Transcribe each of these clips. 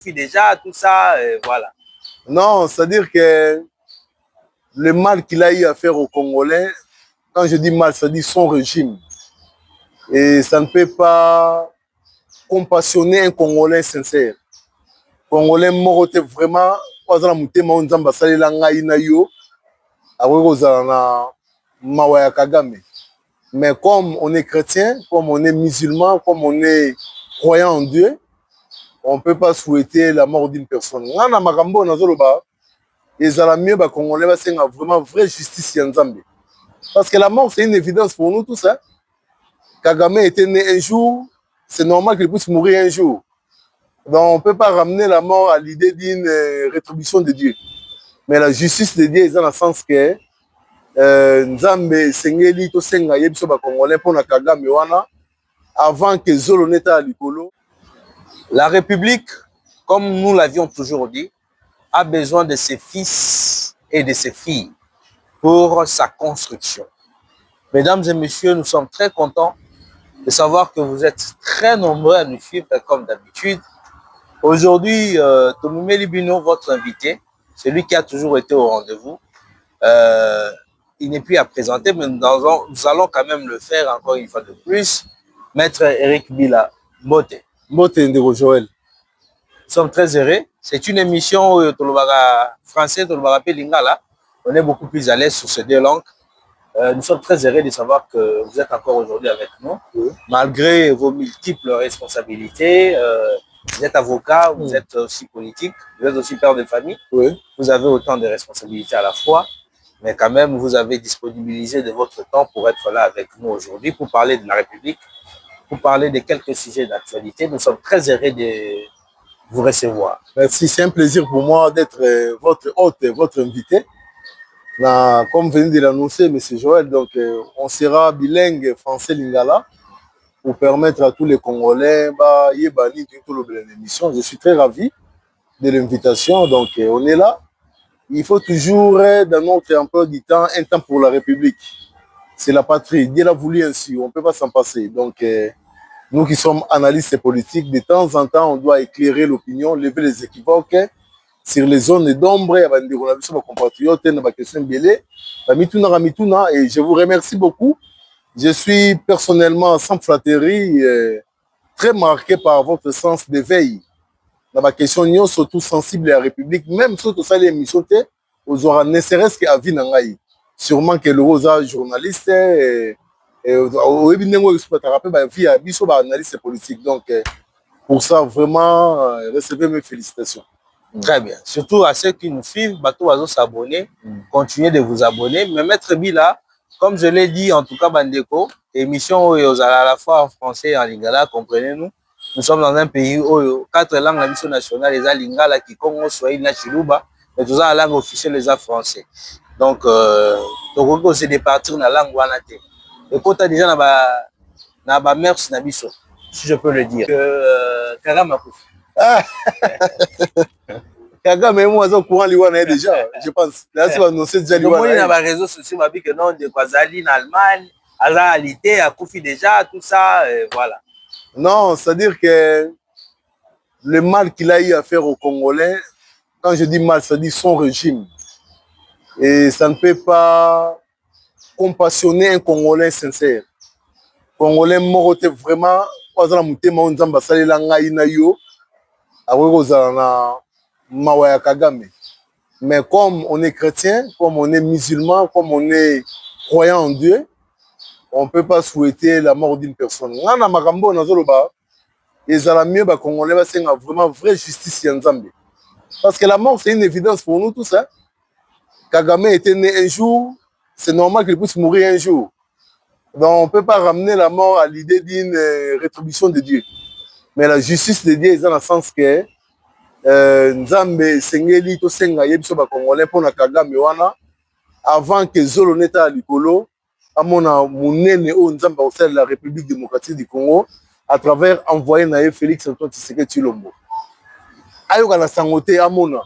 déjà, tout ça, voilà. Non, c'est-à-dire que le mal qu'il a eu à faire aux Congolais, quand je dis mal, c'est-à-dire son régime. Et ça ne peut pas compassionner un Congolais sincère. Congolais morote vraiment, kwazala mutema onzamba salela ngai na yo, awekozala na mawa ya Kagame. Mais comme on est chrétien, comme on est musulman, comme on est croyant en Dieu, on ne peut pas souhaiter la mort d'une personne. Ngana makambo nazoloba, ezala mieux ba Congolais basenga vraiment vraie justice ya Nzambe. Parce que la mort c'est une évidence pour nous tous, hein. Kagame était né un jour, c'est normal qu'il puisse mourir un jour. Donc on ne peut pas ramener la mort à l'idée d'une rétribution de Dieu. Mais la justice de Dieu est dans le sens que Nzambe sengeli to senga yebiso ba Congolais pour na Kagame wana avant que Zolo neta à likolo. La République, comme nous l'avions toujours dit, a besoin de ses fils et de ses filles pour sa construction. Mesdames et messieurs, nous sommes très contents de savoir que vous êtes très nombreux à nous suivre comme d'habitude. Aujourd'hui, Tomumé Libino, votre invité, celui qui a toujours été au rendez-vous, il n'est plus à présenter, mais nous allons quand même le faire encore une fois de plus. Maître Eric Bila, Mbote. Mbote Ndeko Joël. Nous sommes très heureux. C'est une émission français, Lingala. On est beaucoup plus à l'aise sur ces deux langues. Nous sommes très heureux de savoir que vous êtes encore aujourd'hui avec nous, oui. Malgré vos multiples responsabilités. Vous êtes avocat, vous êtes aussi politique, vous êtes aussi père de famille. Oui. Vous avez autant de responsabilités à la fois, mais quand même, vous avez disponibilisé de votre temps pour être là avec nous aujourd'hui, pour parler de la République, pour parler de quelques sujets d'actualité. Nous sommes très heureux de vous recevoir. Merci, c'est un plaisir pour moi d'être votre hôte, votre invité. Comme venez de l'annoncer, M. Joël, donc on sera bilingue français-lingala pour permettre à tous les Congolais l'émission. Je suis très ravi de l'invitation, donc on est là. Il faut toujours, dans notre emploi du temps, un temps pour la République. C'est la patrie. Dieu l'a voulu ainsi, on ne peut pas s'en passer. Donc, nous qui sommes analystes politiques, de temps en temps, on doit éclairer l'opinion, lever les équivoques sur les zones d'ombre, et je vous remercie beaucoup. Je suis personnellement, sans flatterie, très marqué par votre sens d'éveil. Dans ma question, surtout sensible à la République, même si tout ça, les émissions, vous aurez ne serait-ce qu'à vie n'angaï. Sûrement que le rosa journaliste analyste politique. Donc, pour ça, vraiment, recevez mes félicitations. Très bien. Surtout à ceux qui nous suivent, bateau oiseau s'abonner, continuez de vous abonner. Mais Maître Bila, comme je l'ai dit, en tout cas, Bandeko, émission à la fois en français et en lingala, comprenez-nous. Nous sommes dans un pays où 4 langues la mission nationale, les lingala, qui Congo, Swahili, Chiluba, mais tout ça, la langue officielle, les français. Donc, on se départir dans la langue wanate. Et quand tu as déjà na ba mère Nabiso, si je peux le dire, que Kagame Kagame même moi au courant liwana déjà, je pense. Là c'est annoncé déjà liwana. Il y a des réseaux sociaux m'a dit que non de Kwazali en Allemagne, Azalité a Koufi déjà tout ça voilà. Non, c'est-à-dire que le mal qu'il a eu à faire aux Congolais, quand je dis mal, c'est-à-dire son régime. Et ça ne peut pas compassionner un Congolais sincère. Congolais morote vraiment kwazala mutema onzamba salela ngai na yo, awekozala na mawa ya Kagame. Mais comme on est chrétien, comme on est musulman, comme on est croyant en Dieu, on ne peut pas souhaiter la mort d'une personne. Ngana makambo nazoloba, ezala mieux ba Congolais basenga vraiment vraie justice ya Nzambe. Parce que la mort c'est une évidence pour nous tous, hein. Kagame était né un jour, c'est normal qu'il puisse mourir un jour. Donc on ne peut pas ramener la mort à l'idée d'une rétribution de Dieu. Mais la justice de Dieu est dans le sens que Nzambe sengeli to senga yebiso ba Congolais pour na Kagame wana avant que Zolo neta likolo amona munene o Nzambe au sein de la République démocratique du Congo à travers envoyé na Félix Antoine Tshisekedi Tshilombo. Ayoka na sangote amona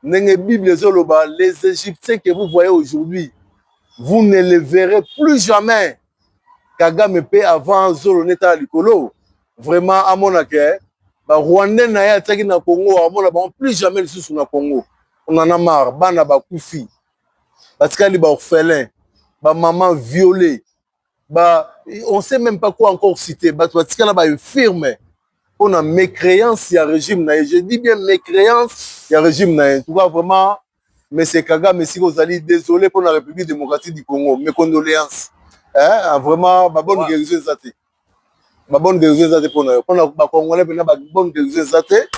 nenge Bible zoloba les Égyptiens que vous voyez aujourd'hui vous ne les verrez plus jamais. Kagame pe avant Zolo neta likolo vraiment amona ke Rwandais na ya ataki na Congo, on plus jamais sous na Congo. On en a marre, bana ba kufi. Parce qu'il y a orphelins, maman violée, on ne sait même pas quoi encore citer. Parce qu'il y a une firme, on a mécréance, il y a régime. Je dis bien mécréance, il y a régime. En tout cas, vraiment, M. Kagame, si vous allez désolé pour la République démocratique du Congo, mes condoléances. Vraiment, ma bonne guérison est zatée. Ma bonne guérison est zatée pour nous. Pour les Congolais, ma bonne guérison est zatée.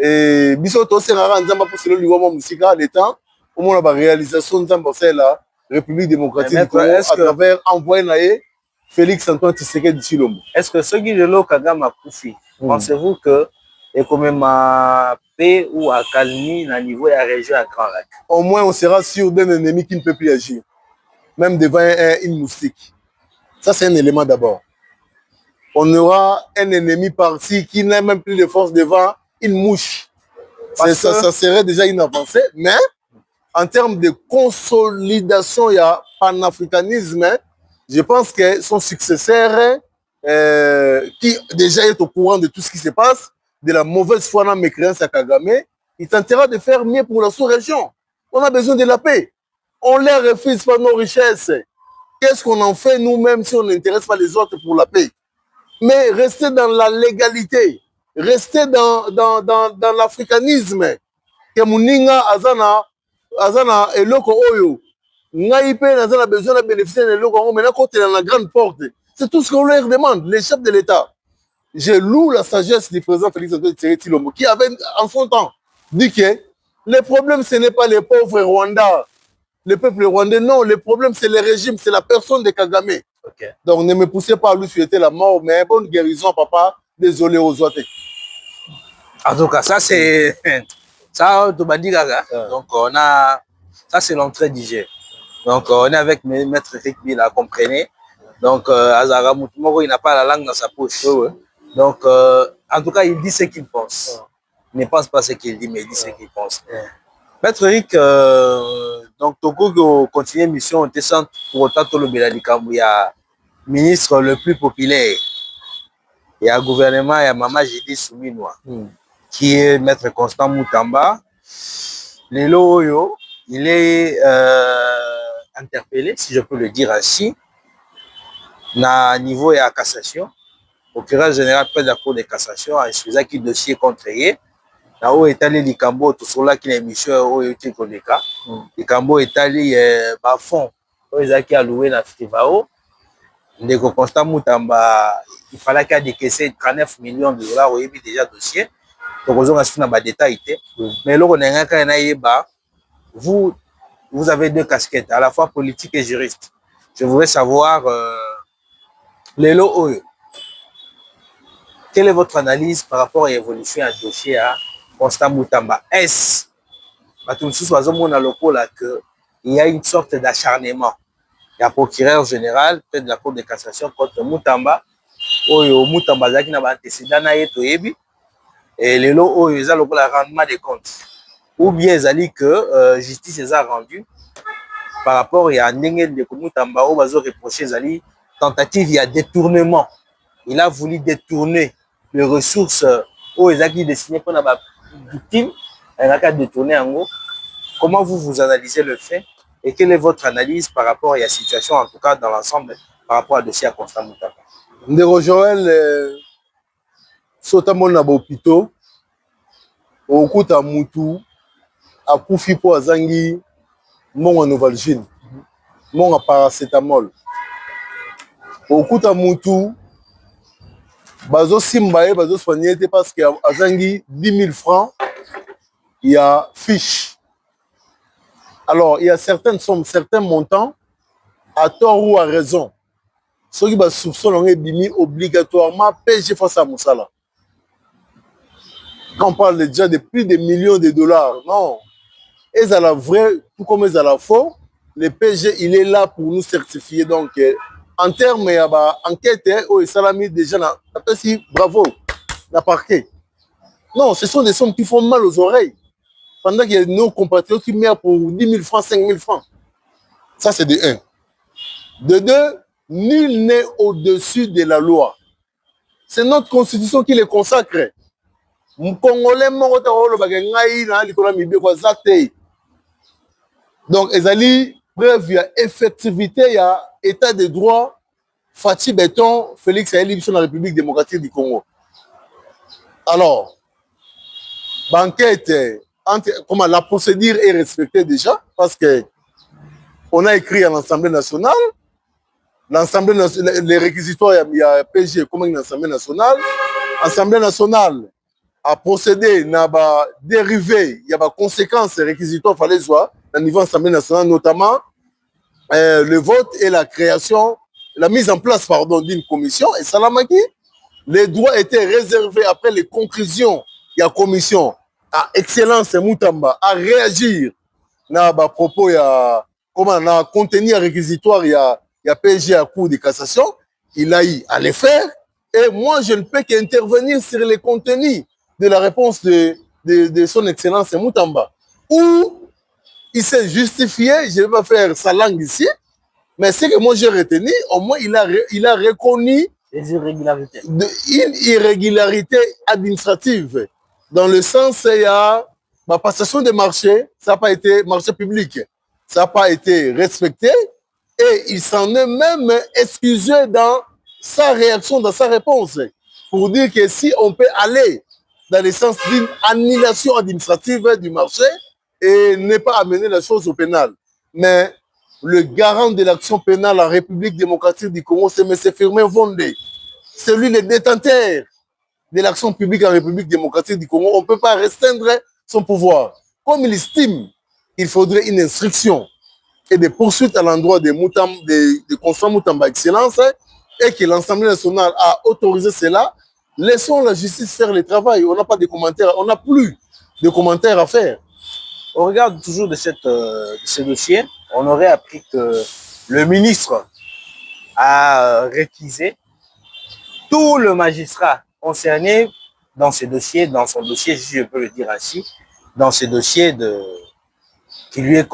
Et bisoto c'est rare en Zamba pour se le livrement musical l'état au moins la réalisation de Zamba c'est la République démocratique du Congo à travers envoyé naé Félix Antoine Tshisekedi Tshilombo. Est-ce que ceux qui de l'eau Kagame Koufi pensez-vous que et quand même à paix ou à calmer à niveau de la région à Grand Lac? Au moins on sera sûr d'un ennemi qui ne peut plus agir même devant une moustique. Ça c'est un élément d'abord. On aura un ennemi parti qui n'a même plus de force devant une mouche. Ça serait déjà une avancée, mais en termes de consolidation, il y a panafricanisme. Je pense que son successeur, qui déjà est au courant de tout ce qui se passe, de la mauvaise foi dans mécréance à Kagame, il tentera de faire mieux pour la sous-région. On a besoin de la paix. On ne les refuse pas nos richesses. Qu'est-ce qu'on en fait nous-mêmes si on n'intéresse pas les autres pour la paix? Mais rester dans la légalité. Rester dans l'africanisme. Que Mouninga azana eloko oyo. Ngaïpe nazana besoin de bénéficier de l'eloko. Maintenant, quand il est dans la grande porte, c'est tout ce qu'on leur demande, les chefs de l'État. Je loue la sagesse du président Félix Antoine Tshisekedi Tshilombo qui avait en son temps dit que le problème ce n'est pas les pauvres Rwandais, le peuple rwandais, non, le problème c'est le régime, c'est la personne de Kagame. Okay. Donc ne me poussez pas à lui souhaiter la mort, mais bonne guérison, papa. Désolé aux autres. En tout cas, ça c'est ça, donc on a ça c'est l'entrée du jeu. Donc on est avec maître Eric Bila, comprenez. Donc Azara Moutoumoro, il n'a pas la langue dans sa poche. Donc en tout cas, il dit ce qu'il pense. Il ne pense pas ce qu'il dit, mais il dit ce qu'il pense. Maître Eric, donc Togo continue mission intéressante pour autant tout le Belalikambu, il y a ministre le plus populaire. Il y a un gouvernement, il y a Mama Jidi Souminoua, qui est Maître Constant Moutamba. Lelo Oyo, il est interpellé, si je peux le dire ainsi, à niveau et à cassation. Au procureur général près de la Cour de cassation, a exposé qui dossier contre lui. Là où est allé Likambo, tout cela qui est émission où il est connu. Likambo est allé à fond, où il a loué la Fivao. Ndeko Constant Moutamba, il fallait qu'il décaissé 39 millions de dollars, il y a déjà dossier. Donc, on a dans les détails. Mais là, on a vous avez deux casquettes, à la fois politique et juriste. Je voudrais savoir, Lelo Oyo, quelle est votre analyse par rapport à l'évolution du dossier à Constant Moutamba? Est-ce qu'il y a une sorte d'acharnement? Il y a un procureur général, peut-être de la Cour de cassation, contre Moutamba. Oyo Moutamba zaki na ba antécédent na yeto yebi. Et les lots oyo ils ont le rendement des comptes. Ou bien ils ont que justice les a rendu par rapport à Ndenge de Moutamba où bazo reprocher zali tentative il y a détournement. Il a voulu détourner les ressources où ils ont destiné pour la victime. Il a détourné en gros. Comment vous analysez le fait? Et quelle est votre analyse par rapport à la situation, en tout cas dans l'ensemble, par rapport à dossier à Constant Moutamba? Ndeko Joël, Sotamon na bopito, okuta mutu, akufi po azangi, monga Novalgine, monga paracétamol. Okuta mutu, bazo simbaye, bazo soigné parce que azangi 10 000 francs, il y a fiche. Alors, il y a certaines sommes, certains montants, à tort ou à raison. Ceux qui soupçonnent obligatoirement PG face à Moussala. Quand on parle déjà de plus de millions de dollars, non. Et à la vraie, tout comme ils à la faux, le PG, il est là pour nous certifier. Donc, en termes d'enquête, Salami déjà, bravo, la parquet. Non, ce sont des sommes qui font mal aux oreilles. Pendant qu'il y a nos compatriotes qui meurent pour 10 000 francs, 5 000 francs. Ça, c'est de 1. De 2, nul n'est au-dessus de la loi. C'est notre constitution qui les consacre. Congolais moko ta ko loba ke ngai na likolo mibe kwa zate. Donc ezali preuve ya effectivité ya état de droit Fatih Béton Félix Ayeli biso na République démocratique du Congo. Alors banquette comment la procédure est respectée déjà parce que on a écrit à l'Assemblée nationale. L'Assemblée nationale, les réquisitoires, il y a PG comme une Assemblée nationale. L'Assemblée nationale a procédé, n'a pas dérivé, il y a pas conséquences réquisitoires, fallait voir, au niveau de l'Assemblée nationale, notamment le vote et la création, la mise en place, pardon, d'une commission. Et Salamaki, les droits étaient réservés après les conclusions de la commission à Excellence Moutamba à réagir à propos, comment on a contenu réquisitoire, il y a PSG à Cour de cassation, il a eu à les faire. Et moi, je ne peux qu'intervenir sur les contenus de la réponse de son Excellence Moutamba. Où il s'est justifié, je ne vais pas faire sa langue ici, mais ce que moi j'ai retenu, au moins il a reconnu les irrégularités. Une irrégularité administrative. Dans le sens, il y a la passation des marchés, ça n'a pas été marché public, ça n'a pas été respecté. Et il s'en est même excusé dans sa réaction, dans sa réponse, pour dire que si on peut aller dans le sens d'une annulation administrative du marché et ne pas amener la chose au pénal. Mais le garant de l'action pénale en République démocratique du Congo, c'est M. Firmin Vondé. C'est lui le détenteur de l'action publique en République démocratique du Congo. On ne peut pas restreindre son pouvoir. Comme il estime qu'il faudrait une instruction et des poursuites à l'endroit de Constant Moutamba Excellence et que l'Assemblée nationale a autorisé cela, laissons la justice faire le travail. On n'a pas de commentaires, on n'a plus de commentaires à faire. Au regard toujours de ce dossier, on aurait appris que le ministre a réquisé tout le magistrat concerné dans ce dossier, dans son dossier, si je peux le dire ainsi, dans ce dossier qui lui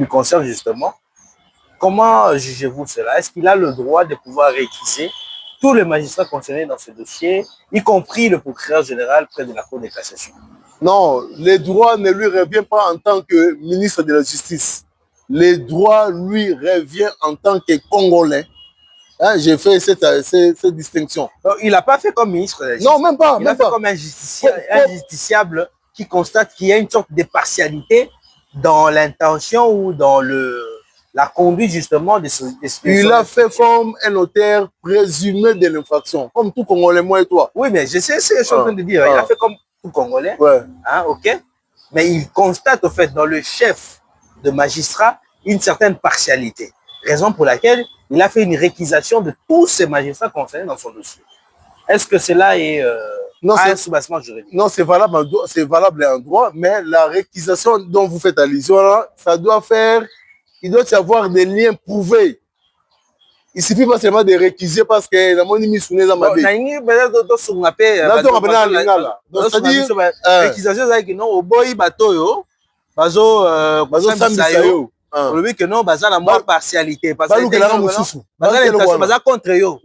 concerne justement. Comment jugez-vous cela? Est-ce qu'il a le droit de pouvoir réquiser tous les magistrats concernés dans ce dossier, y compris le procureur général près de la Cour de cassation? Non, les droits ne lui reviennent pas en tant que ministre de la Justice. Les droits lui reviennent en tant que Congolais. Hein, j'ai fait cette distinction. Donc, il n'a pas fait comme ministre de la Justice. Non, même pas. Il a fait comme un justiciable qui constate qu'il y a une sorte de partialité dans l'intention ou dans la conduite justement de ce... Il a fait comme un auteur présumé de l'infraction, comme tout Congolais, moi et toi. Oui, mais je sais ce que je suis en train de dire. Il a fait comme tout Congolais. Ouais. Hein, ok. Mais il constate au fait dans le chef de magistrat une certaine partialité. Raison pour laquelle il a fait une réquisition de tous ces magistrats concernés dans son dossier. Est-ce que cela est un soubassement juridique? Non, c'est valable en droit, mais la réquisition dont vous faites allusion, là, ça doit faire, il doit y avoir des liens prouvés. Il ne suffit pas seulement de réquiser parce que la monnaie mise sous les amas. C'est-à-dire, réquisition, c'est que non, au boy bateau, bazo sambisayo.Olobi que non, baza na moins partialité. Parce que baza contre yo.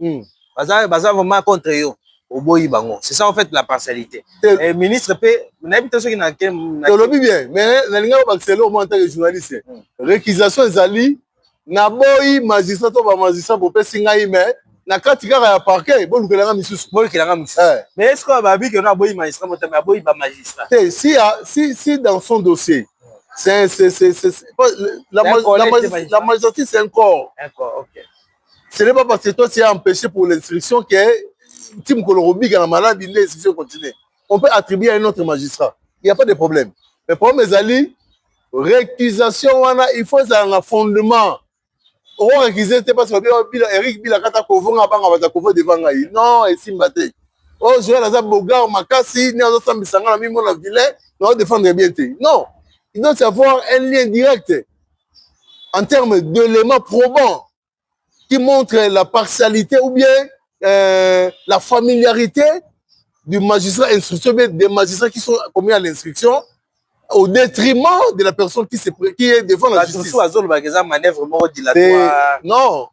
Baza vraiment contre yo. Au boy bango. C'est ça en fait la partialité. Et ministre peut, n'habite ceux qui n'a qu'un.Olobi bien, mais nalinga ba accélérer au moins en tant que journaliste. Réquisition ezali na boy magistrat to ba magistrat pour pesinga ime na kati kaka ya parquet bo lukelanga misusu. Bo lukelanga misusu. Mais est-ce que ba bi que na boy magistrat mo ta boy ba magistrat. Si dans son dossier la magistrature, c'est un corps. Un corps, ok. Ce n'est pas parce que toi, tu es empêché pour l'instruction que Tim Kolorobi, qui a maladie, l'instruction continue. On peut attribuer à un autre magistrat. Il n'y a pas de problème. Le problème est Ali, réquisition, il faut un fondement. On va réquiser parce que Eric Bilakata Kovonga Banga Kovo devant Gaï. Non, et Simbate. Oh, je vais la Boga, Makasi, Niazo Sambisanga, la Mimo, la Ville, on va défendre bien. Non. Il doit y avoir un lien direct en termes d'éléments probants qui montrent la partialité ou bien la familiarité du magistrat instructeur, des magistrats qui sont commis à l'instruction au détriment de la personne qui est devant la justice. Manœuvre dilatoire. Non.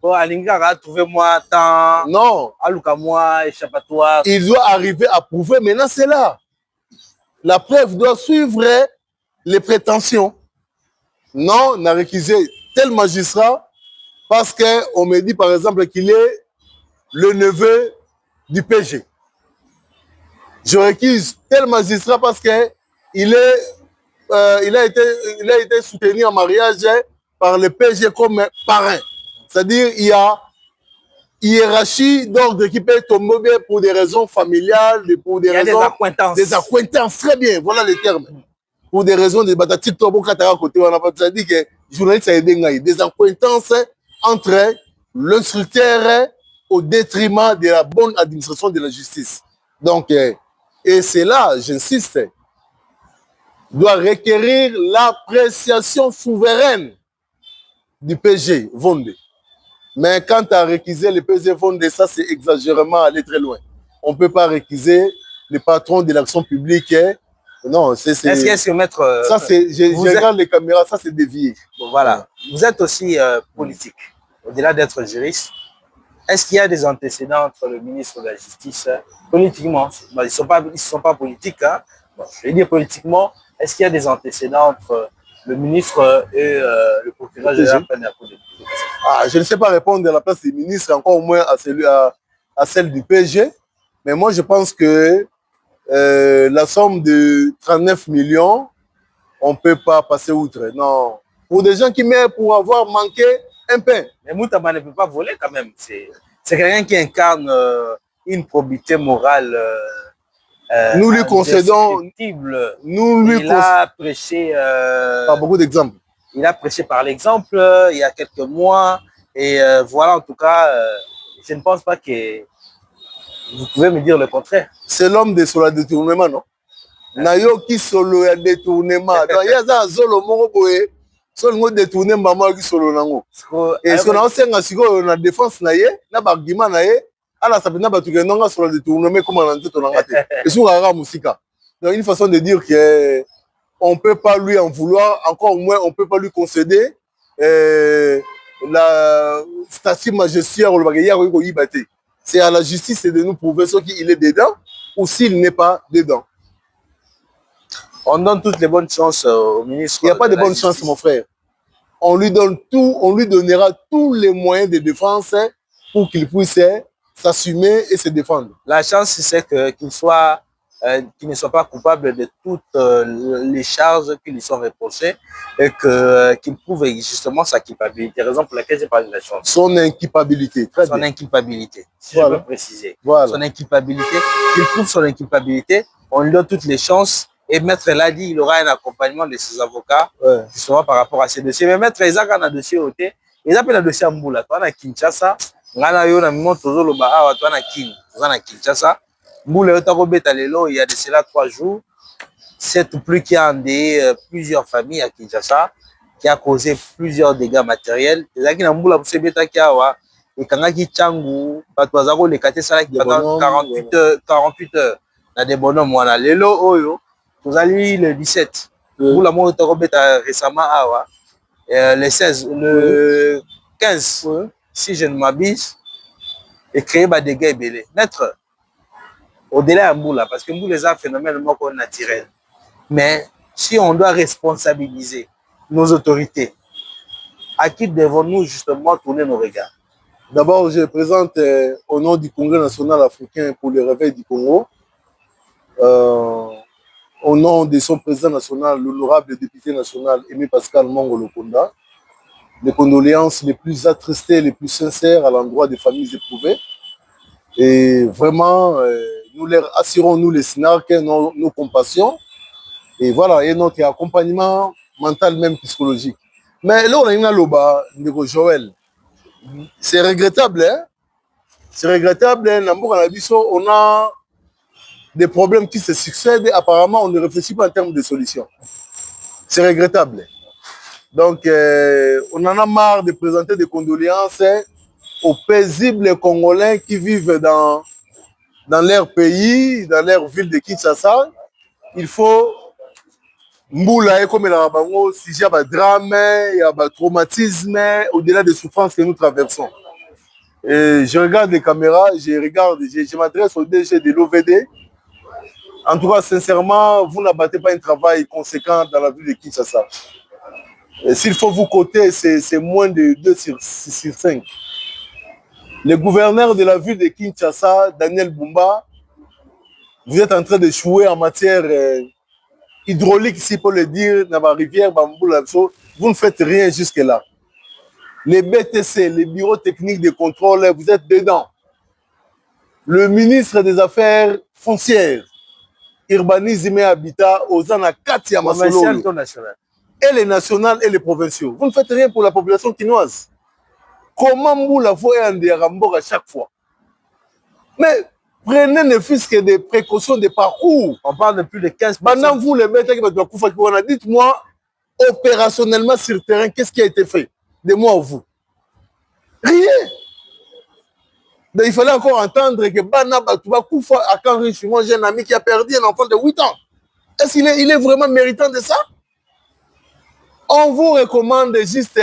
Trouvez-moi temps. Non. Alouka-moi, échappatoire. Il doit arriver à prouver. Maintenant, c'est là. la preuve doit suivre les prétentions. Non, on a récusé tel magistrat parce qu'on me dit par exemple qu'il est le neveu du PG. Je récuse tel magistrat parce qu'il il a été soutenu en mariage par le PG comme parrain. C'est-à-dire il y a hiérarchie d'ordre qui peut tomber pour des raisons familiales, pour des raisons... Des accointances. Des accointances, très bien, voilà les termes. Pour des raisons de batatilles, c'est-à-dire que journaliste a aidé des accointances entre l'instructeur au détriment de la bonne administration de la justice. Donc, et c'est là, j'insiste, doit requérir l'appréciation souveraine du PG Vondé. Mais quand tu as réquisé le PG Vondé, ça c'est exagérément aller très loin. On ne peut pas réquiser le patron de l'action publique. Non, c'est... Est-ce que maître... Ça c'est... Je regarde les caméras, ça c'est dévié. Bon, voilà. Vous êtes aussi politique. Au-delà d'être juriste, est-ce qu'il y a des antécédents entre le ministre de la Justice politiquement? Ils ne sont pas politiques. Hein. Bon, je vais dire politiquement, est-ce qu'il y a des antécédents entre le ministre et le procureur général de la Cour de cassation? Je ne sais pas répondre à la place du ministre, encore au moins à celle du PG. Mais moi, je pense que la somme de 39 millions, on ne peut pas passer outre. Non. Pour des gens qui meurent pour avoir manqué un pain. Mais Moutaba ne peut pas voler quand même. C'est quelqu'un qui incarne une probité morale. Nous lui concédons. Il a prêché par beaucoup d'exemples. Il a prêché par l'exemple il y a quelques mois. Et voilà, en tout cas, je ne pense pas que vous pouvez me dire le contraire. C'est l'homme de sur le détournement, non? Nayo qui solo ya détournement. Donc, il y a un solo moroboé. Solo détourné maman qui solo nango. Et ce qu'on a aussi un la défense naie, na argument naie. Alors ça peut pas tout que non sur le détournement comme on a dit on a raté. Et sur la musique. Donc une façon de dire que on peut pas lui en vouloir, encore moins on peut pas lui concéder la statut magistral le bagayar ko yibate. C'est à la justice de nous prouver ce qu'il est dedans ou s'il n'est pas dedans. On donne toutes les bonnes chances au ministre. Il n'y a pas de bonnes chances, mon frère. On lui donne tout, on lui donnera tous les moyens de défense pour qu'il puisse s'assumer et se défendre. La chance, c'est qu'il ne soit pas coupable de toutes les charges qui lui sont reprochées et qu'il prouve justement sa culpabilité. Raison pour laquelle j'ai parlé de la chance. Son inculpabilité. Son inculpabilité, si je peux préciser. Voilà. Son inculpabilité. Qu'il prouve son inculpabilité, on lui donne toutes les chances. Et Maître l'a dit, il aura un accompagnement de ses avocats, justement par rapport à ces dossiers. Mais Maître, ils ont un dossier au thé, ils ont un dossier à Mboula. Toi, on a Kinshasa, on a eu un tozo toi, on a Kinshasa. Mboula, il y a de cela 3 jours. Cette pluie qui a endeuillé plusieurs familles à Kinshasa, qui a causé plusieurs dégâts matériels. Et là, Mboula, pour se mettre à et quand on a Changu, les catés, ça pendant 48 heures. On a des bonhommes, on a l'élo, oyo. Vous allez le 17. Vous la montre récemment le 16, le 15, si je ne m'abuse, et créer des dégâts belés. Maître, au-delà de Mboula, parce que Mboula est un phénomène naturel. Mais si on doit responsabiliser nos autorités, à qui devons-nous justement tourner nos regards? D'abord, je présente au nom du Congrès national africain pour le réveil du Congo, au nom de son président national, l'honorable député national Aimé Pascal Mongo Lokonda, les condoléances les plus attristées, les plus sincères à l'endroit des familles éprouvées. Et vraiment, nous leur assurons, nous les SNARC, nos compassions. Et voilà, et notre accompagnement mental, même psychologique. Mais là, on a une loba, Joël. C'est regrettable, hein? C'est regrettable, hein? On a des problèmes qui se succèdent, apparemment on ne réfléchit pas en termes de solutions. C'est regrettable. Donc, on en a marre de présenter des condoléances aux paisibles Congolais qui vivent dans leur pays, dans leur ville de Kinshasa. Il faut Mboula, comme il y a un sujet de drame, il y a un traumatisme, au-delà des souffrances que nous traversons. Et je regarde les caméras, je m'adresse au DG de l'OVD. En tout cas, sincèrement, vous n'abattez pas un travail conséquent dans la ville de Kinshasa. S'il faut vous coter, c'est moins de 2 sur 5. Le gouverneur de la ville de Kinshasa, Daniel Bumba, vous êtes en train de jouer en matière hydraulique, si pour le dire, dans la rivière Bamboula. Vous ne faites rien jusque-là. Les BTC, les bureaux techniques de contrôle, vous êtes dedans. Le ministre des Affaires foncières, urbanisme et habitat, Ozana Katia Masolo, et les nationales et les provinciaux. Vous ne faites rien pour la population quinoise. Comment vous la voyez en Diarambor à chaque fois? Mais prenez ne fût-ce que des précautions de parcours. On parle de plus de 15%. Maintenant, vous, les maîtres, dites-moi, opérationnellement sur le terrain, qu'est-ce qui a été fait? De moi à vous. Rien. Donc, il fallait encore entendre que Bana Batouba Koufa à Kanrichi, moi j'ai un ami qui a perdu un enfant de 8 ans. Est-ce qu'il est vraiment méritant de ça? On vous recommande juste,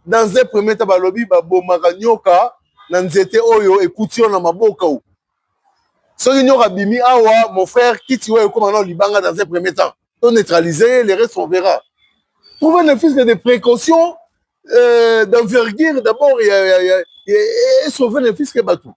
dans un premier temps, Balobi, Babo Maganyoka, Nanzete Oyo, écoution na Maboka. Soki nyoka bimi awa, mon frère, quitte ouais comme on libanga dans un premier temps. On neutraliser, les restes on verra. Trouvez ne fût que des précautions d'envergure d'abord et sauver ne fût que bateau.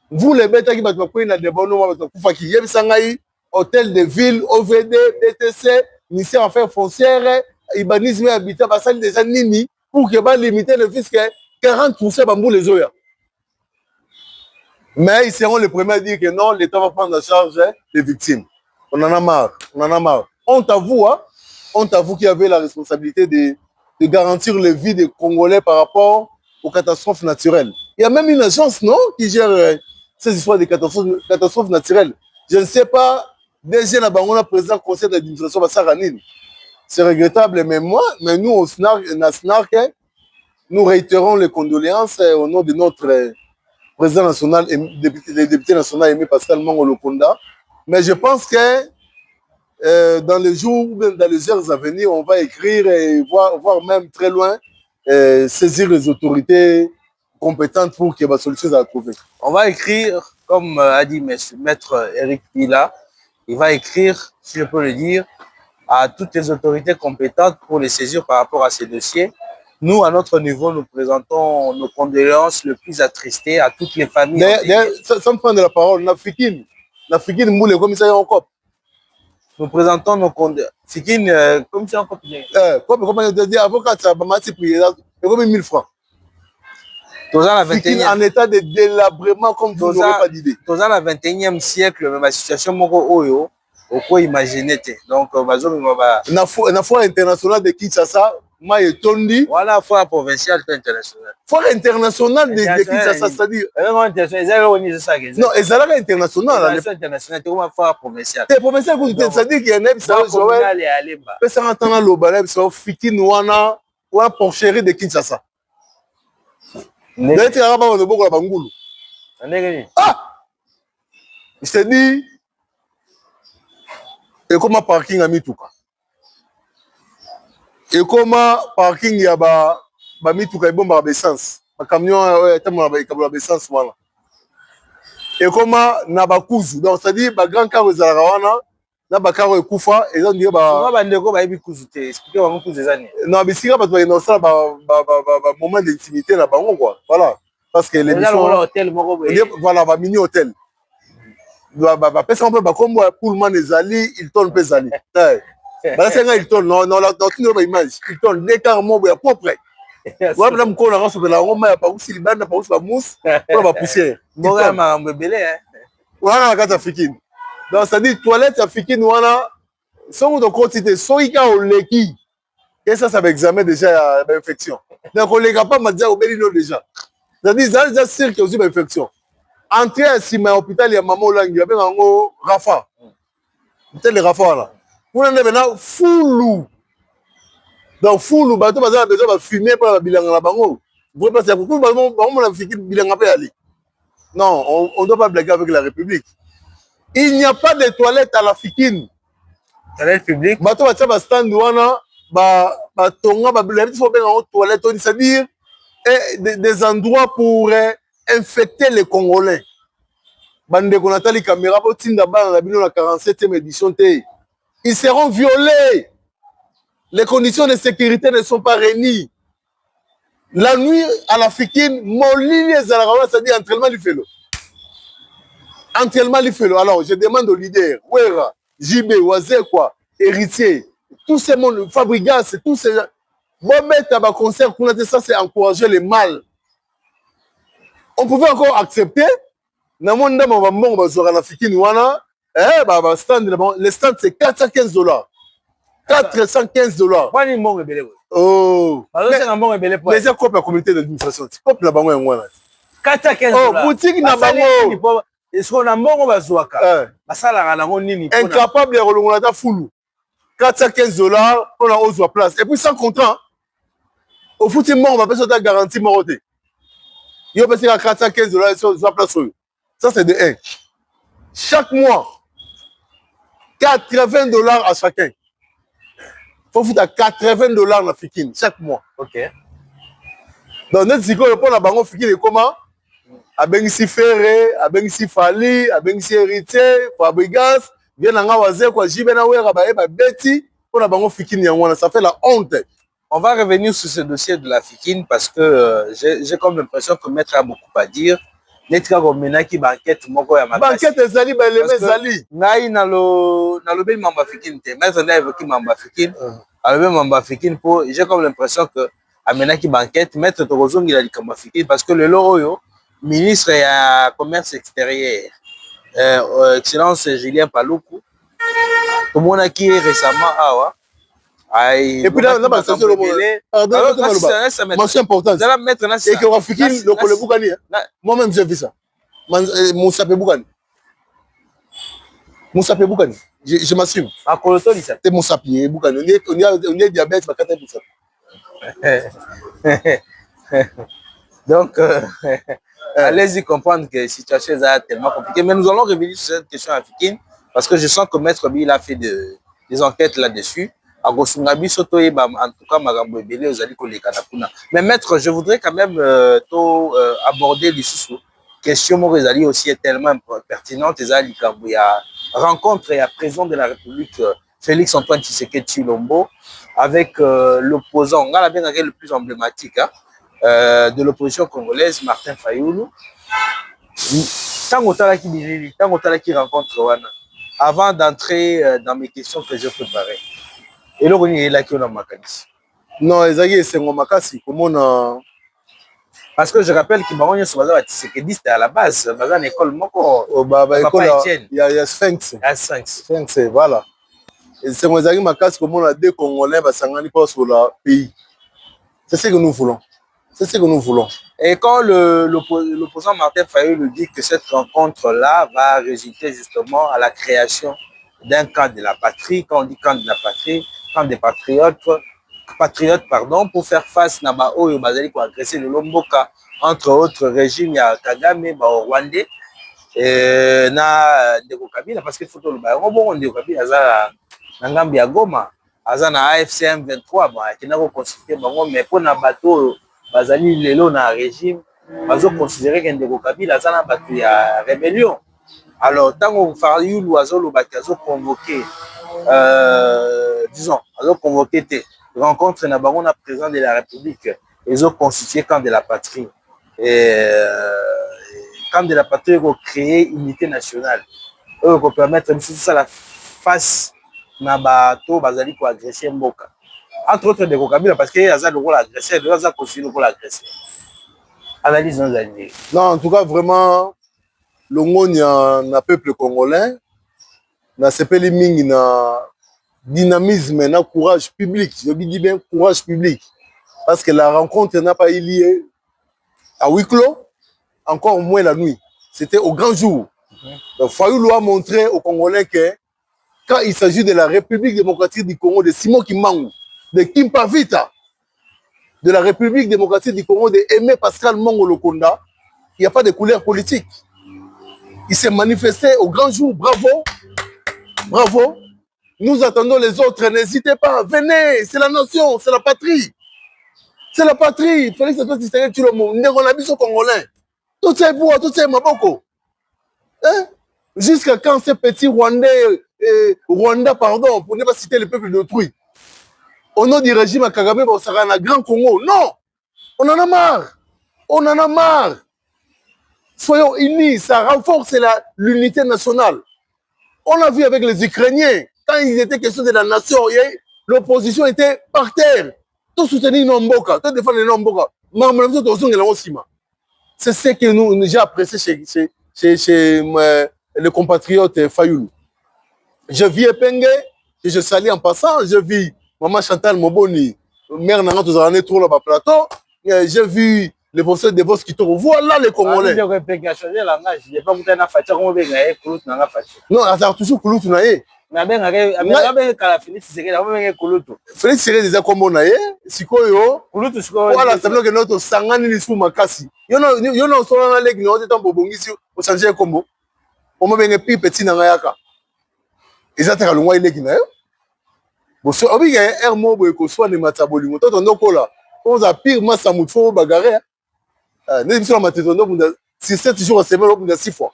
Vous les bêtes qui bateau pour une débonnement bateau pour qui yem sangai hôtel de ville, OVD, BTC, ministère affaires foncières, urbanisme et habitat, basal déjà nini pour que ba limiter ne fût que 40% bambou les oya. Mais ils seront les premiers à dire que non, l'État va prendre en charge les victimes. On en a marre, on en a marre. Honte à vous, hein? Honte à vous qui avez la responsabilité de garantir le vie des Congolais par rapport aux catastrophes naturelles. Il y a même une agence, non, qui gère ces histoires de catastrophes naturelles. Je ne sais pas, déjà, on a président du conseil d'administration de Saranine. C'est regrettable, mais nous, au SNARC, nous réitérons les condoléances au nom de notre président national, le député national Aimé Pascal Mangolo-Konda. Mais je pense que dans les jours, dans les heures à venir, on va écrire et voir même très loin, saisir les autorités compétentes pour qu'il y ait des solutions à trouver. On va écrire, comme a dit Maître Eric Pila, il va écrire, si je peux le dire, à toutes les autorités compétentes pour les saisir par rapport à ces dossiers. Nous, à notre niveau, nous présentons nos condoléances le plus attristées à toutes les familles. Sans prendre la parole, Nafikine Moule, commissaire en COP. Nous présentons nos condoléances. Fikine, commissaire en COP. Comment on dit, avocat, ça va m'attirer pour 1000 francs. Fikine en état de délabrement, comme vous n'aurez pas d'idée. Dans le 21e siècle, même la situation, Oyo, on peut imaginer. Donc, la foire internationale de Kinshasa, voilà, foire provinciale internationale. Foire internationale de Kinshasa, c'est-à-dire. Non, et ça là international. International, c'est une foire provinciale. C'est provincial, c'est-à-dire qu'il y a un épisode. Ça entend le balai, c'est Fikine Wana, ou un porcherie de Kinshasa. Ah! Je te dis, et comment parking à Mituka? Et comment parking y a Mituka et bon essence? Un camion est un essence. Et comment Nabakuzu? Donc, c'est-à-dire, un grand car aux Arawana, là, un car au Koufa, et donc, il y a non, mais si on a un moment d'intimité là-bas, quoi. Voilà. Parce que les voilà, un mini hôtel. Parce qu'on peut pas comme Pullman et Zali, il tourne peu Zali. Il tourne, non, tu n'as pas image. Il tourne, des carrément, il y a propre. Voilà, madame, quand on a reçu la Roma, il n'y a pas aussi le ban, il n'y a pas aussi la mousse, pour la poussière. Voilà, ma bébé, hein. Voilà, la carte africaine. Donc, c'est-à-dire, toilette africaine, voilà. Si on a quantité, soit il y a un leki, et ça va examiner déjà l'infection. Donc, on ne les a pas déjà au Bélino déjà. C'est-à-dire, ça déjà sûr qu'il y a aussi une infection. Entrer à l'hôpital, il y a maman Lang, il y a même un Rafa. Peut-être les Rafa là. On a maintenant foulou. Donc, foulou, bateau, on a besoin de fumer pour la bilan à la bango. Vous pouvez passer à beaucoup, on a fait bilan à aller. Non, on ne doit pas blaguer avec la République. Il n'y a pas de toilettes à la Fikine. Toilette publique. Bateau, on a stand douana, c'est-à-dire des endroits pour infecter les Congolais. bande qu'on attend les caméras pour tinda bana la bino la 47e édition te. Ils seront violés. Les conditions de sécurité ne sont pas réunies. La nuit à l'Africaine, mon ligne c'est-à-dire entraînement du félo. Entraînement du félo. Alors, je demande aux leaders, Ouera, JB, Wazé, quoi, Héritier, tous ces mondes, Fabrigas, tous ces gens. Bon, mettre à concert, ça, c'est encourager les mâles. On pouvait encore accepter. Dans mon monde, on va mourir en Africaine, le stand, c'est $415. $415. Oh, mais c'est quoi la communauté d'administration? C'est quoi la banque en moi? $415. Oh, boutique na bango. Est-ce qu'on a mort bazouaka? Basala na nini? Incapable de relouer la foule. $415 pour la hausse de place. Et puis sans contrat, au foot mort, on va passer ta garantie moroté. Il va passer à $415 sur la place. Ça c'est de 1. Chaque mois, $80 à chacun. Il faut foutre à $80 en Africaine chaque mois. Ok. Donc, notre psychologue, pour la banque africaine, comment? Abengisi Ferré, Abengisi Fali, Abengisi Héritier, Fabrigas, bien en Awazé, quoi, Jibena Ouera, Betty, pour la banque africaine, ça fait la honte. On va revenir sur ce dossier de la Fikine parce que j'ai comme l'impression que Maître a beaucoup à dire. Netka Gomena qui banquette moko ya makasi. Banquette ezali ba eleme ezali. Ngai na lo be mamba Fikine te. Maître n'a évoqué mamba Fikine. Alors mamba Fikine pour j'ai comme l'impression que amena qui banquette Maître Tozongi la likamba Fikine parce que le loro ministre ya commerce extérieur excellence Julien Paluku. Tout le monde a qui récemment awa. Et puis là, c'est important. Et que Rafiki, le collègue Bougani, moi-même j'ai vu ça. Moussa Bougani. Moussa Bougani. Je m'assume. À Coloto, ça. C'est Moussa Bougani. On est diabète, ma carte Moussa. Donc, allez-y comprendre que la situation est tellement compliquée. Mais nous allons revenir sur cette question africaine parce que je sens que Maître Bi a fait des enquêtes là-dessus. En tout cas, mais Maître, je voudrais quand même aborder les questions qui aussi est tellement pertinente. Il y a rencontre et à président de la République Félix Antoine Tshisekedi Tshilombo avec l'opposant, on a bien le plus emblématique de l'opposition congolaise, Martin Fayoulou. Tant qui rencontre avant d'entrer dans mes questions que je préparais. Et là, il est qui on a Makani. Non, c'est un Makasi. Comment parce que je rappelle que Baron Tshisekedi c'était à la base, dans une école il y a Sphinx. Sphinx, voilà. Et c'est un Makasi comme on a deux Congolais Basangani pas sur le pays. C'est ce que nous voulons. C'est ce que nous voulons. Et quand l'opposant Martin Fayoulou dit que cette rencontre-là va résulter justement à la création d'un camp de la patrie, quand on dit camp de la patrie, camp des patriotes, pardon, pour faire face à Oyo Bazali pour agresser le Lomboka, entre autres régimes, il y a Kagame, au Rwandais, et na Ndeko Kabila, parce qu'il faut que le Baron Ndeko Kabila, na Ngambi ya Goma, na AFC M23, qui n'a pas consulté, mais pour na bateau, Bazali lelo na régime, bazo considérer que Ndeko Kabila, na bateau ya rébellion. Alors, tant qu'on Fayoulou Azolo Bakazo convoqué, disons, alors convoqué des rencontres na baron na président de la République, ils ont constitué camp de la patrie. Et camp de la patrie pour créer unité nationale. Eux pour permettre même si ça la face na bateau bazali pour agresser Mboka. Entre autres de Kabila parce que y a ça le rôle agressé, il y a ça constitué le rôle agressé. Analyse nos années. Non, en tout cas vraiment le na peuple congolais na sepeli mingi na dynamisme na courage public. Je dis bien courage public parce que la rencontre n'a pas eu lieu à huis clos, encore moins la nuit. C'était au grand jour. Donc Fayoulou a montré aux Congolais que quand il s'agit de la République démocratique du Congo, de Simon Kimbangu, de Kimpa Vita, de la République démocratique du Congo, de Aimé Pascal Mongo Lokonda, il n'y a pas de couleur politique. Il s'est manifesté au grand jour. Bravo. Bravo. Nous attendons les autres. N'hésitez pas. Venez. C'est la nation. C'est la patrie. C'est la patrie. Félix Antoine Tshisekedi Tshilombo. Ndeko na biso Congolais. Tout c'est pour, tout c'est maboko. Hein? Jusqu'à quand ces petits Rwanda, pardon, pour ne pas citer le peuple d'autrui, au nom du régime à Kagame, on sera un grand Congo. Non! On en a marre! On en a marre! Soyons unis, ça renforce l'unité nationale. On l'a vu avec les Ukrainiens, quand ils étaient question de la nation, l'opposition était par terre. Tout soutenir Nomboka, tout défendre Nomboka. C'est ce que j'ai apprécié chez le compatriote Fayoulou. Je vis Epenge, et je salue en passant, je vis Maman Chantal Moboni, mère Nanga Touzarane, tout là-bas plateau. J'ai vu le professeur Devos qui te revoit là, les Congolais. Non, ça a toujours Kouloutou Naye. Félix Séré déjà comme on a sikoyo voilà ça veut dire que notre sangani ni sous makasi yo no so na leg no te bobongisi o changer combo o mo benga pi petit na ngayaka ezata ka lungwa leg na yo bo so obi ga er mo bo ko so ne matabolingo to ndokola on za pire massa mutfo bagarre ne biso mateto ndo bunda 7 jours à semaine bunda 6 fois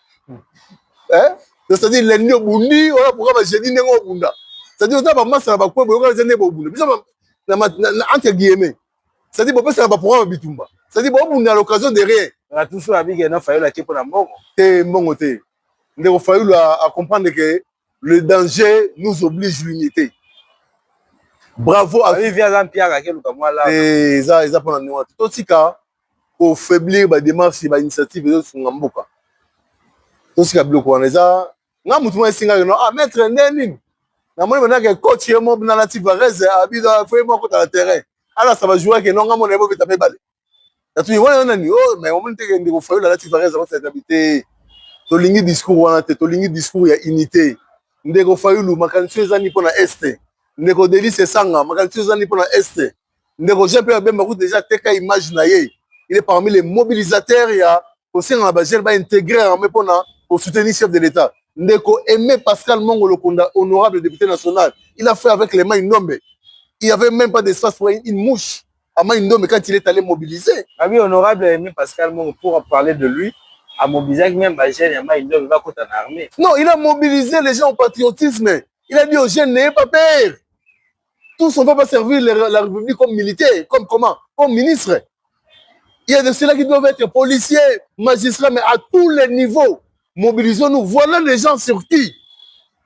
hein c'est-à-dire l'ennemi bundi on a pourquoi jeudi nengo bunda c'est-à-dire on a massa ba ko bo ko zene bo bunda biso entre guillemets c'est-à-dire bo pesa ba programme bitumba c'est-à-dire bo bunda à l'occasion de rien la tout ça avec na fayo la pour la mbongo te mbongo te ndeko fayo à comprendre que le danger nous oblige l'unité. Bravo à Jean-Pierre Kakeluka là et ça pendant nous tout sika au faiblir ba démarche ba initiative de Sungamboka tout sika bloqué on ça nga mutu mo singa no ah maître ndeni na moi maintenant que coach yemo na la Tivarez abida faut moi contre le terrain alors ça va jouer que non nga mon ebo taper balle na tu vois on ni oh mais on monte que ndiko fayo la Tivarez va s'habiter to lingi discours wana te to lingi discours ya unité ndeko fayo lu makanisi ezani pona este ndeko Delice Sanga makanisi ezani pona este ndeko Jean-Pierre Bemba ko déjà teka image na ye il est parmi les mobilisateurs ya au sein de la Bagel va intégrer en pona pour soutenir chef de l'État. Ndeko Aimé Pascal Mongolo Konda, honorable député national, il a fait avec les mains Indombe. Il n'y avait même pas d'espace pour une mouche à main Indombe quand il est allé mobiliser. Ah oui, honorable Aimé Pascal Mongolo, pour parler de lui, a mobilisé même Bagel et main Indombe va contre l'armée. Non, il a mobilisé les gens au patriotisme. Il a dit aux jeunes, n'ayez pas peur. Tous on ne va pas servir la République comme militaire, comme comment, comme ministre. Il y a de ceux-là qui doivent être policiers, magistrats, mais à tous les niveaux. Mobilisons-nous. Voilà les gens sur qui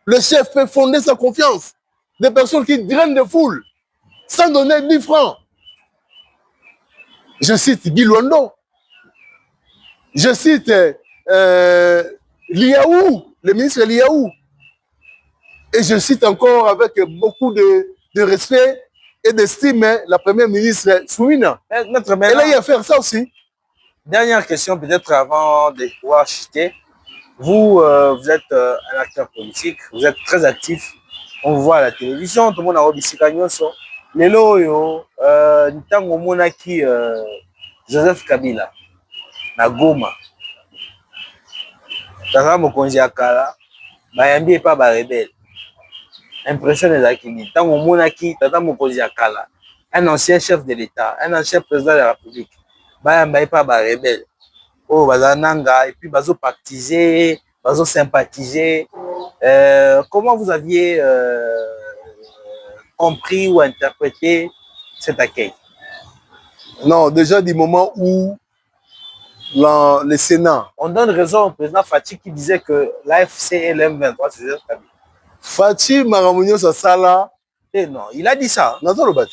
le chef peut fonder sa confiance. Des personnes qui drainent des foules sans donner 10 francs. Je cite Guy Luando. Je cite Liaou, le ministre Liaou. Et je cite encore avec beaucoup de respect et d'estime la première ministre Soumina. Elle a eu à faire ça aussi. Dernière question peut-être avant de pouvoir chuter. Vous, vous êtes un acteur politique, vous êtes très actif. On vous voit à la télévision, tout le monde a obisika nyonso. Lelo yo, ntango monaki Joseph Kabila na Goma. Tata mokonzi akala, bayambi pa ba rebelle. Impression des akini. Ntango monaki tata mokonzi akala, un ancien chef de l'État, un ancien président de la République. Bayambi pa ba rebelle. Oh, bazananga, et puis bazo pactiser, bazo sympathiser. Comment vous aviez compris ou interprété cet accueil? Non, déjà du moment où le Sénat... On donne raison au président Fachi qui disait que l'AFC et l'M23, c'est juste Kabila. Fachi Maramounio Sasala... Eh non, il a dit ça. Non, non, non.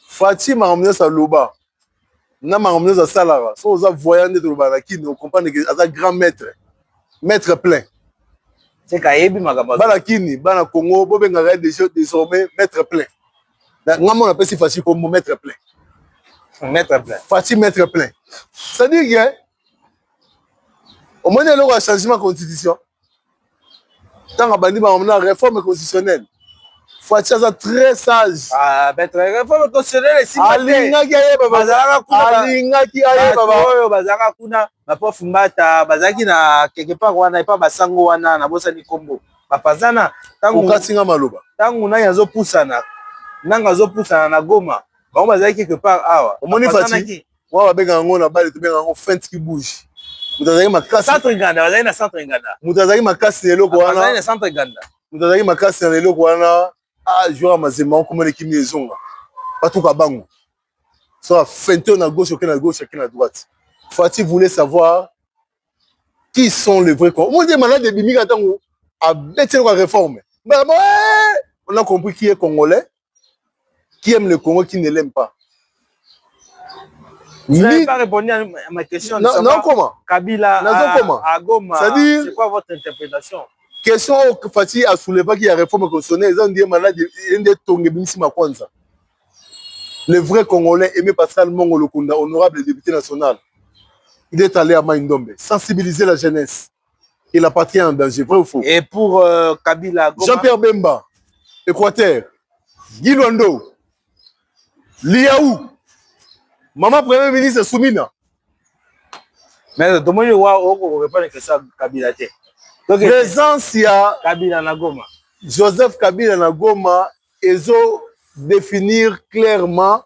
Fachi Maramounio Saloba. Na Maramounio Sasala. Si vous avez voyé de Baraki, vous comprenez que c'est un grand maître. Maître plein. C'est Kayebi Magabazo. Barakini, Bana Congo, Bobengara désormais maître plein. On appelle ça Fachi comme maître plein. Maître plein. Fachi maître plein. C'est-à-dire que au moins il y a un changement de constitution. Tant qu'on a une réforme constitutionnelle, Fachi est très sage. Ah, maître réforme constitutionnelle, c'est Alingaki aye baba. Alingaki aye baba. Oyo bazaka kuna ba fumbata bazaki na quelque part wana pa basango wana na bosa ni kombo. Bapazana tangu okasinga maloba. Tangu na yazo pusana. Nanga zo pusana na Goma. Ba bazaki quelque part awa. Omoni Fachi. Wa ba benga ngo na bale to benga ngo feinte qui bouge. Mutazaki makasi. Centre Nganda, bazali na centre Nganda. Mutazaki makasi na eloko wana. Bazali na centre Nganda. Mutazaki makasi na eloko wana. Ah, joueur Mazemba, comment l'équipe Nezonga. Pas tout kabango. Soit feinté à gauche, aucun à gauche, aucun à droite. Fatih voulait savoir qui sont les vrais congolais. On dit malade de Bimi Katango a bêté la réforme. On a compris qui est congolais, qui aime le Congo, qui ne l'aime pas. Vous n'avez pas répondu à ma question. Non, non, comment Kabila à Goma, c'est quoi votre interprétation? Question que Fatih a soulevé qui a réforme constitutionnelle, ils ont dit malade de Tongebimisi Makwanza. Le vrai Congolais aimé Pascal Mongo Lokunda, honorable député national, il est allé à Maïndombe, sensibiliser la jeunesse. Il appartient en danger, vrai ou faux? Et pour Kabila Goma, Jean-Pierre Bemba, Équateur, Guy Luando, Liaou, Maman Premier ministre Soumina. Mais tout le monde ne répond que ça Kabila. Présence, il y a Kabila Nagoma. Joseph Kabila Nagoma, ils ont définir clairement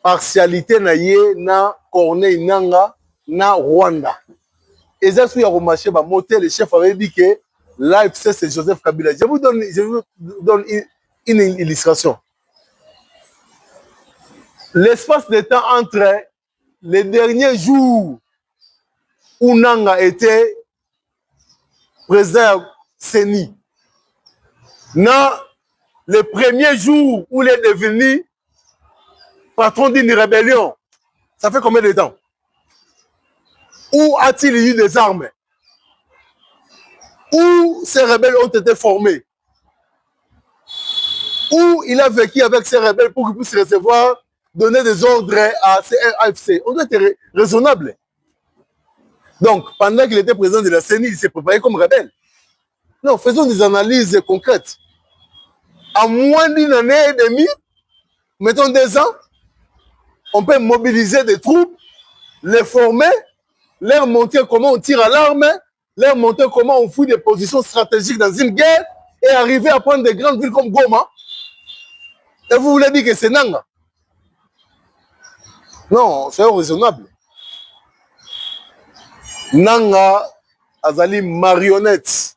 partialité na ye na Corneille Nanga na Rwanda. Et ça, il y a marché, le chef avait dit que l'AFC c'est Joseph Kabila. Je vous donne une illustration. L'espace de temps entre les derniers jours où Nanga était président CENI, le premier jour où il est devenu patron d'une rébellion, ça fait combien de temps? Où a-t-il eu des armes? Où ces rebelles ont été formés? Où il a vécu avec ces rebelles pour qu'ils puissent recevoir, donner des ordres à CRAFC? On doit être raisonnable. Donc, pendant qu'il était président de la CENI, il s'est préparé comme rebelle. Non, faisons des analyses concrètes. À moins d'une année et demie, mettons 2 ans, on peut mobiliser des troupes, les former, leur montrer comment on tire à l'arme, leur montrer comment on fouille des positions stratégiques dans une guerre et arriver à prendre des grandes villes comme Goma. Et vous voulez dire que c'est Nanga? Non, c'est raisonnable. Nanga azali marionnette.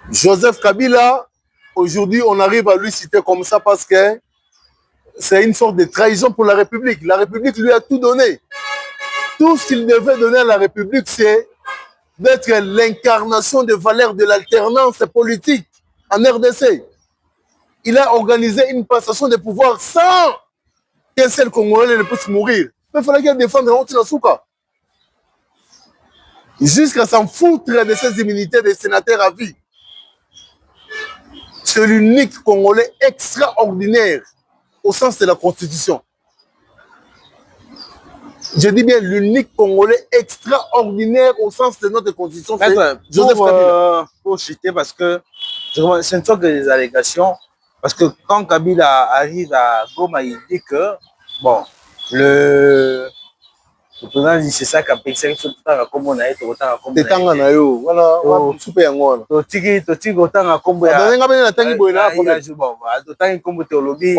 Joseph Kabila, aujourd'hui, on arrive à lui citer comme ça parce que c'est une sorte de trahison pour la République. La République lui a tout donné. Tout ce qu'il devait donner à la République, c'est d'être l'incarnation des valeurs de l'alternance politique en RDC. Il a organisé une passation de pouvoir sans qu'un seul Congolais ne puisse mourir. Mais il fallait qu'il défende la Souka. Jusqu'à s'en foutre de ses immunités de sénateur à vie. C'est l'unique Congolais extraordinaire au sens de la Constitution. Je dis bien l'unique Congolais extraordinaire au sens de notre Constitution. C'est Joseph Kabila. Pour citer, parce que ce ne sont que des allégations. Parce que quand Kabila arrive à Goma, il dit que, bon, le président dit c'est ça qu'a pensé que tout le temps comme on a été autant à combo. Voilà, super yango. On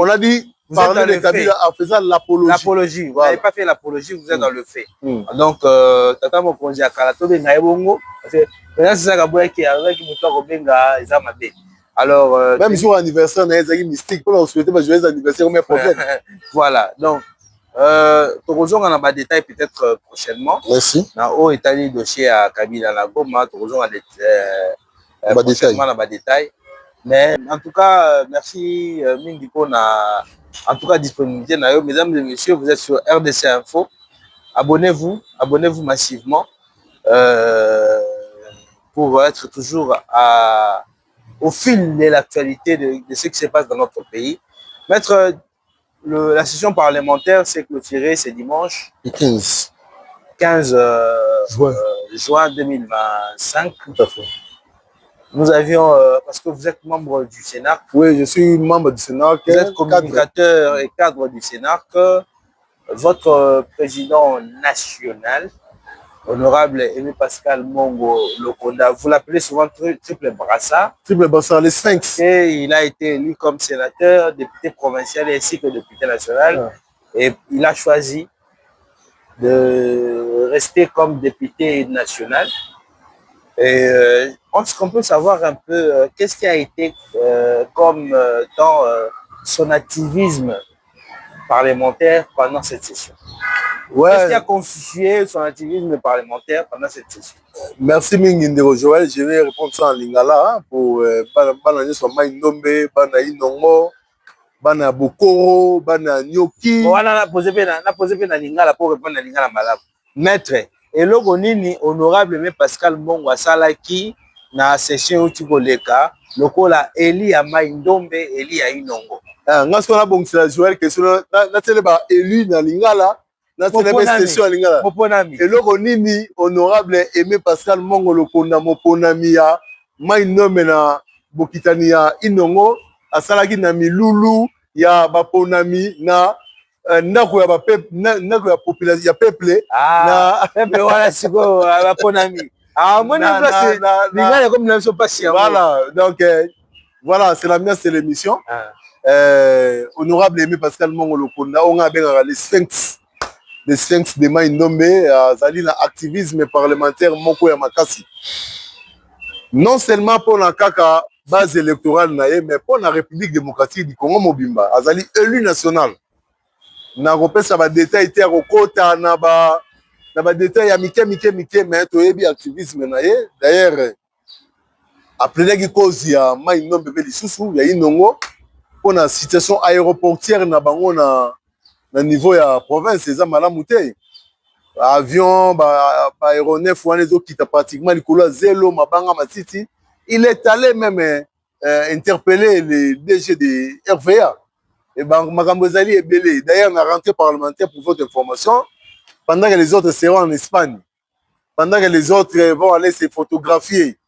a dit parler de Kabila en faisant l'apologie. L'apologie, vous n'avez pas fait l'apologie, vous êtes dans le fait. Donc, Tata Mokonzi a Kalatobe Naebongo, parce que c'est ça qui a avec Moutoua Benga, ils ont mabé. Alors, même jour anniversaire, on a des mystiques pour leur souhaiter joyeux anniversaire, on met problème. Voilà, donc, Torozon en a pas de détails peut-être prochainement. Merci. Dans haut état dossier à Kabila Nagoma, Torozon a des détails. Mais en tout cas, merci Mingi pour la en tout cas disponibilité. Mesdames et messieurs, vous êtes sur RDC Info. Abonnez-vous massivement pour être toujours au fil de l'actualité de ce qui se passe dans notre pays. Maître, la session parlementaire s'est clôturée ce dimanche. 15 juin 2025. Tout à fait. Nous avions, parce que vous êtes membre du Sénat. Oui, je suis membre du Sénat. Vous êtes communicateur et cadre du Sénat. Votre président national, honorable Aimé Pascal Mongo Lokonda, vous l'appelez souvent triple brassard. Triple brassard, les Sphinx. Et il a été élu comme sénateur, député provincial ainsi que député national. Et il a choisi de rester comme député national. Et est-ce qu'on peut savoir un peu qu'est-ce qui a été comme dans son activisme parlementaire pendant cette session? Ouais. Qu'est-ce qui a constitué son activisme parlementaire pendant cette session? Merci Mingindero Joël. Je vais répondre ça en lingala hein, pour Bana Soma Ndombe, Bana Inongo, Bana Bokoro, Bana Nyoki. On a posé na lingala pour répondre à lingala malade. Maître, et logo nini honorable mais Pascal Mbongo asalaki na session utikoleka lokola Eli ya Ndombe, Eli ya Inongo. Nga sona bongisa Joël question na tele ba élu na lingala na tele ba session à lingala. Moponami. Et logo nini honorable Aimé Pascal Mbongo lokonda moponami ya Ndombe na bokitani ya Inongo asalaki na milulu ya baponami na ndako ya population ya peuple na peuple wala siko baponami. Ah moi na place lingala comme na so patient. Voilà donc voilà c'est la mienne c'est l'émission. Honorable Aimé Pascal Mbongo lokonda on a bien les sphinx de Ndombe azali na activisme parlementaire moko ya makasi. Non seulement pour la kaka base électorale naie mais pour la République démocratique du Congo mobimba azali élu national. Na kopesa ba détail te akokota na ba détail ya mike mais toyebi activisme naie. D'ailleurs après ki cause ya Ndombe be lisusu ya Inongo pour la situation aéroportière na bango na niveau ya province eza malamu te. Avion aéronef wana ezokita pratiquement likolo ya zelo mabanga matiti. Il est allé même interpeller le DG de RVA. Et makambo ezali ebele. D'ailleurs na rentrée parlementaire pour votre information, pendant que les autres seront en Espagne, pendant que les autres vont aller se photographier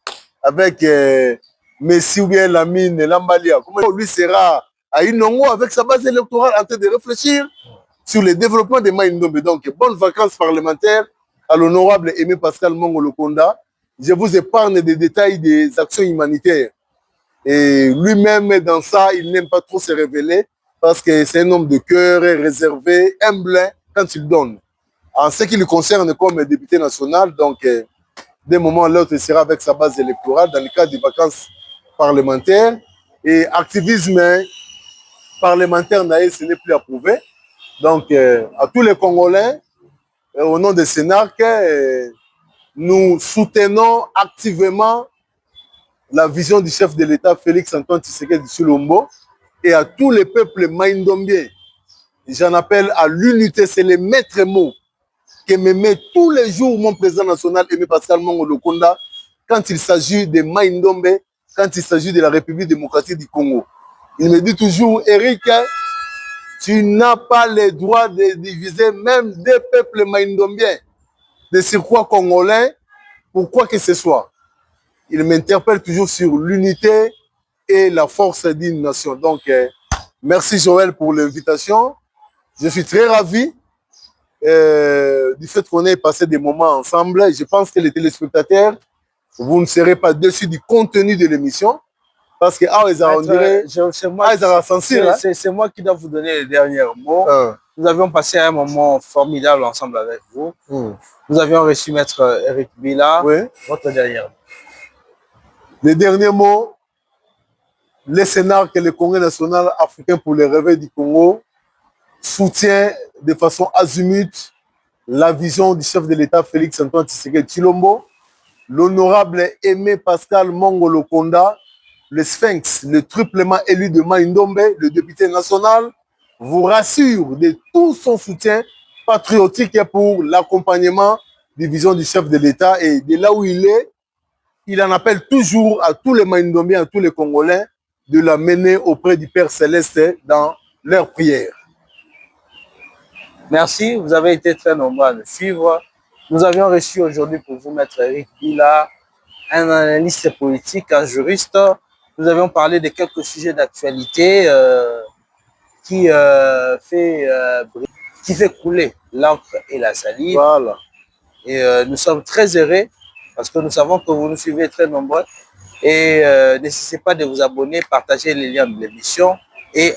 avec Messi ou bien Lamine Lambalia, comment lui sera à Inongo avec sa base électorale en train de réfléchir sur le développement de Ndombe. Donc, bonnes vacances parlementaires à l'honorable Aimé Pascal Mbongo Lokonda. Je vous épargne des détails des actions humanitaires. Et lui-même, dans ça, il n'aime pas trop se révéler parce que c'est un homme de cœur, réservé, humble quand il donne. En ce qui le concerne comme député national, donc, d'un moment à l'autre, il sera avec sa base électorale dans le cadre des vacances parlementaires. Et activisme parlementaire, ce n'est plus approuvé. Donc, à tous les Congolais, au nom de Sénarque, nous soutenons activement la vision du chef de l'État, Félix Antoine Tshisekedi Tshilombo, et à tous les peuples maïndombiens. J'en appelle à l'unité, c'est le maître mot que me met tous les jours mon président national, Aimé Pascal Mbongo Lokonda, quand il s'agit de Maïndombe, quand il s'agit de la République démocratique du Congo. Il me dit toujours, Eric, tu n'as pas le droit de diviser même des peuples maïndombiens, de surcroît congolais, pourquoi que ce soit. Il m'interpelle toujours sur l'unité et la force d'une nation. Donc, merci Joël pour l'invitation. Je suis très ravi du fait qu'on ait passé des moments ensemble. Je pense que les téléspectateurs, vous ne serez pas déçus du contenu de l'émission. Parce que on dirait c'est moi qui dois vous donner les derniers mots. Nous avions passé un moment formidable ensemble avec vous. Nous avions reçu Maître Eric Bila. Oui. Votre dernier mot. Les derniers mots, le Sénat que le Congrès national africain pour le réveil du Congo soutient de façon azimute la vision du chef de l'État Félix Antoine Tshisekedi Tshilombo, l'honorable Aimé Pascal Mbongo Lokonda, le Sphinx, le triplement élu de Ndombe, le député national, vous rassure de tout son soutien patriotique pour l'accompagnement des visions du chef de l'État. Et de là où il est, il en appelle toujours à tous les Ndombiens, à tous les Congolais, de la mener auprès du Père Céleste dans leurs prières. Merci, vous avez été très nombreux à nous suivre. Nous avions reçu aujourd'hui pour vous Maître Eric Bila, un analyste politique, un juriste. Nous avions parlé de quelques sujets d'actualité qui fait couler l'encre et la salive. Voilà. Et nous sommes très heureux parce que nous savons que vous nous suivez très nombreux. Et n'hésitez pas de vous abonner, partager les liens de l'émission et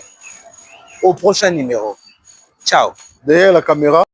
au prochain numéro. Ciao. Derrière la caméra.